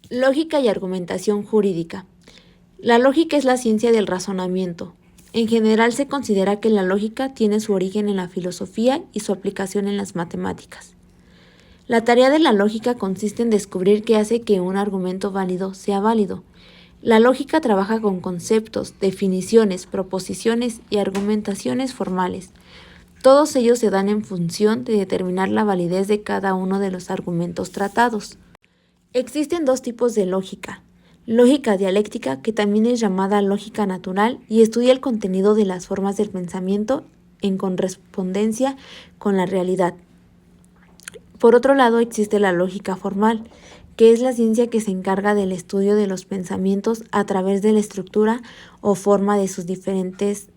Lógica y argumentación jurídica. La lógica es la ciencia del razonamiento. En general se considera que la lógica tiene su origen en la filosofía y su aplicación en las matemáticas. La tarea de la lógica consiste en descubrir qué hace que un argumento válido sea válido. La lógica trabaja con conceptos, definiciones, proposiciones y argumentaciones formales. Todos ellos se dan en función de determinar la validez de cada uno de los argumentos tratados. Existen dos tipos de lógica. Lógica dialéctica, que también es llamada lógica natural, y estudia el contenido de las formas del pensamiento en correspondencia con la realidad. Por otro lado, existe la lógica formal, que es la ciencia que se encarga del estudio de los pensamientos a través de la estructura o forma de sus diferentes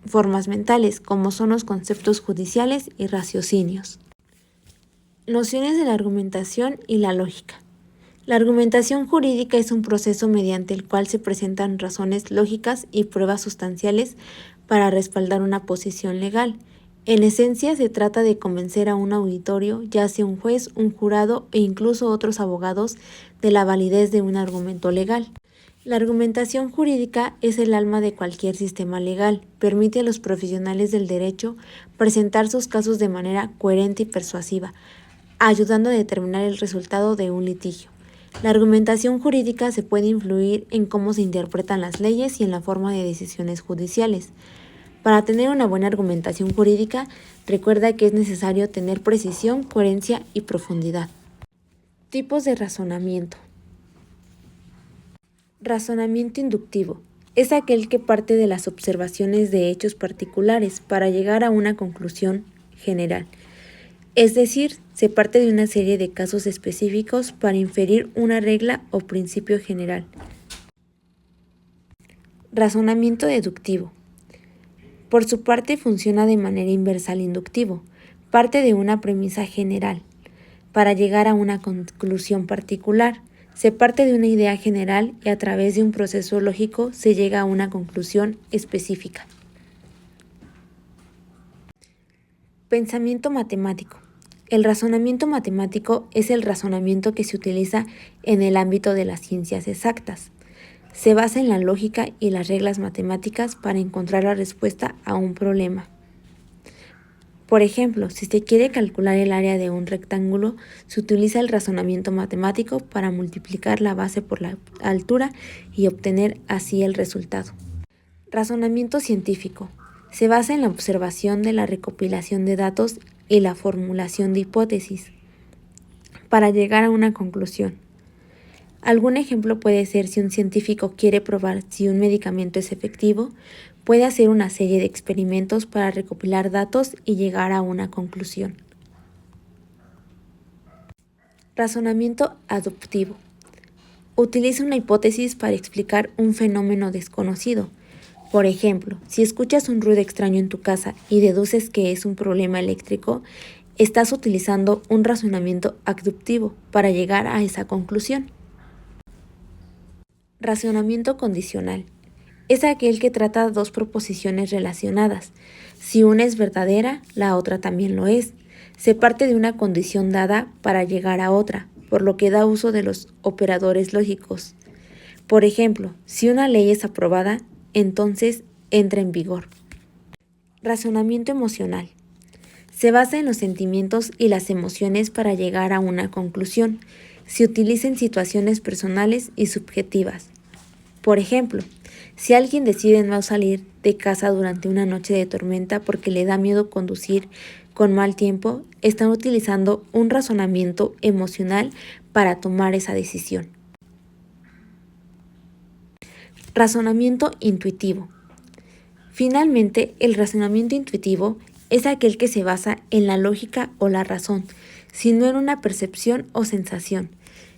formas mentales, como son los conceptos judiciales y raciocinios. Nociones de la argumentación y la lógica. La argumentación jurídica es un proceso mediante el cual se presentan razones lógicas y pruebas sustanciales para respaldar una posición legal. En esencia, se trata de convencer a un auditorio, ya sea un juez, un jurado e incluso otros abogados, de la validez de un argumento legal. La argumentación jurídica es el alma de cualquier sistema legal. Permite a los profesionales del derecho presentar sus casos de manera coherente y persuasiva, ayudando a determinar el resultado de un litigio. La argumentación jurídica se puede influir en cómo se interpretan las leyes y en la forma de decisiones judiciales. Para tener una buena argumentación jurídica, recuerda que es necesario tener precisión, coherencia y profundidad. Tipos de razonamiento. Razonamiento inductivo. Es aquel que parte de las observaciones de hechos particulares para llegar a una conclusión general. Es decir, se parte de una serie de casos específicos para inferir una regla o principio general. Razonamiento deductivo. Por su parte, funciona de manera inversa al inductivo. Parte de una premisa general para llegar a una conclusión particular. Se parte de una idea general y a través de un proceso lógico se llega a una conclusión específica. Pensamiento matemático. El razonamiento matemático es el razonamiento que se utiliza en el ámbito de las ciencias exactas. Se basa en la lógica y las reglas matemáticas para encontrar la respuesta a un problema. Por ejemplo, si se quiere calcular el área de un rectángulo, se utiliza el razonamiento matemático para multiplicar la base por la altura y obtener así el resultado. Razonamiento científico. Se basa en la observación de la recopilación de datos y la formulación de hipótesis para llegar a una conclusión. Algún ejemplo puede ser: si un científico quiere probar si un medicamento es efectivo, puede hacer una serie de experimentos para recopilar datos y llegar a una conclusión. Razonamiento adoptivo. Utiliza una hipótesis para explicar un fenómeno desconocido. Por ejemplo, si escuchas un ruido extraño en tu casa y deduces que es un problema eléctrico, estás utilizando un razonamiento adoptivo para llegar a esa conclusión. Razonamiento condicional. Es aquel que trata dos proposiciones relacionadas. Si una es verdadera, la otra también lo es. Se parte de una condición dada para llegar a otra, por lo que da uso de los operadores lógicos. Por ejemplo, si una ley es aprobada, entonces entra en vigor. Razonamiento emocional. Se basa en los sentimientos y las emociones para llegar a una conclusión. Se utiliza en situaciones personales y subjetivas. Por ejemplo, si alguien decide no salir de casa durante una noche de tormenta porque le da miedo conducir con mal tiempo, están utilizando un razonamiento emocional para tomar esa decisión. Razonamiento intuitivo. Finalmente, el razonamiento intuitivo es aquel que se basa en la lógica o la razón, sino en una percepción o sensación.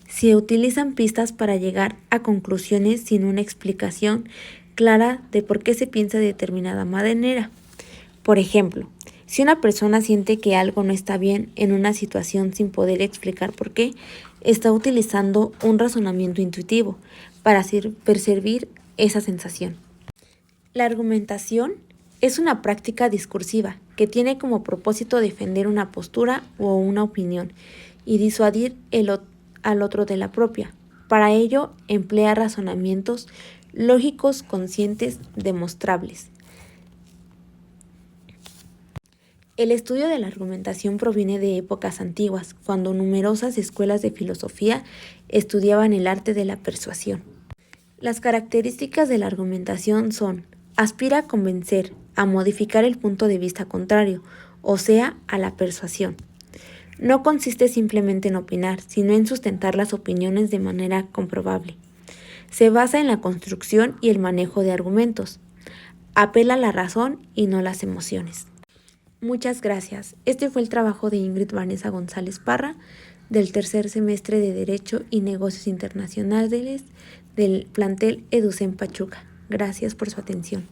Se utilizan pistas para llegar a conclusiones sin una explicación clara de por qué se piensa de determinada manera. Por ejemplo, si una persona siente que algo no está bien en una situación sin poder explicar por qué, está utilizando un razonamiento intuitivo para percibir esa sensación. La argumentación es una práctica discursiva que tiene como propósito defender una postura o una opinión y disuadir al otro de la propia. Para ello, emplea razonamientos lógicos conscientes demostrables. El estudio de la argumentación proviene de épocas antiguas, cuando numerosas escuelas de filosofía estudiaban el arte de la persuasión. Las características de la argumentación son: aspira a convencer, a modificar el punto de vista contrario, o sea, a la persuasión. No consiste simplemente en opinar, sino en sustentar las opiniones de manera comprobable. Se basa en la construcción y el manejo de argumentos. Apela a la razón y no las emociones. Muchas gracias. Este fue el trabajo de Ingrid Vanessa González Parra, del tercer semestre de Derecho y Negocios Internacionales del plantel EduCen Pachuca. Gracias por su atención.